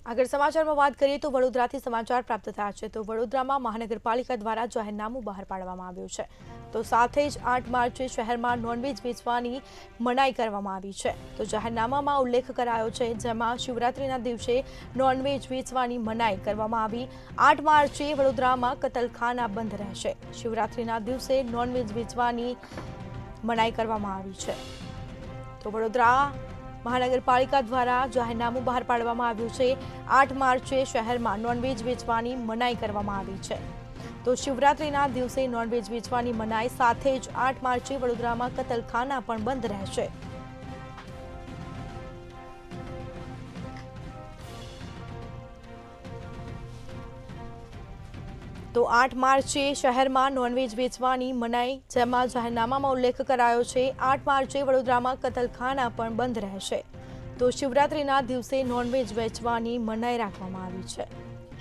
આગળ સમાચારમાં વાત કરીએ તો વડોદરાથી સમાચાર પ્રાપ્ત થયા છે તો વડોદરામાં મહાનગરપાલિકા દ્વારા જાહેરનામું બહાર પાડવામાં આવ્યું છે તો સાથે જ 8 માર્ચે શહેરમાં નોનવેજ વેચવાની મનાઈ કરવામાં આવી છે તો જાહેરનામામાં ઉલ્લેખ કરાયો છે જેમાં શિવરાત્રીના દિવસે નોનવેજ વેચવાની મનાઈ કરવામાં આવી 8 માર્ચે વડોદરામાં કતલખાના બંધ રહેશે શિવરાત્રીના દિવસે નોનવેજ વેચવાની મનાઈ કરવામાં આવી છે તો વડોદરા મહાનગરપાલિકા દ્વારા જાહેરનામું બહાર પાડવામાં આવ્યું છે 8 માર્ચે શહેરમાં નોનવેજ વેચવાની મનાઈ કરવામાં આવી છે તો શિવરાત્રીના દિવસે નોનવેજ વેચવાની મનાઈ સાથે જ 8 માર્ચે વડોદરામાં કતલખાના પણ બંધ રહેશે તો 8 માર્ચે શહેરમાં નોનવેજ વેચવાની મનાઈ જેમાં જાહેરનામામાં ઉલ્લેખ કરાયો છે 8 માર્ચે વડોદરામાં કતલખાના પણ બંધ રહેશે તો શિવરાત્રીના દિવસે નોનવેજ વેચવાની મનાઈ રાખવામાં આવી છે।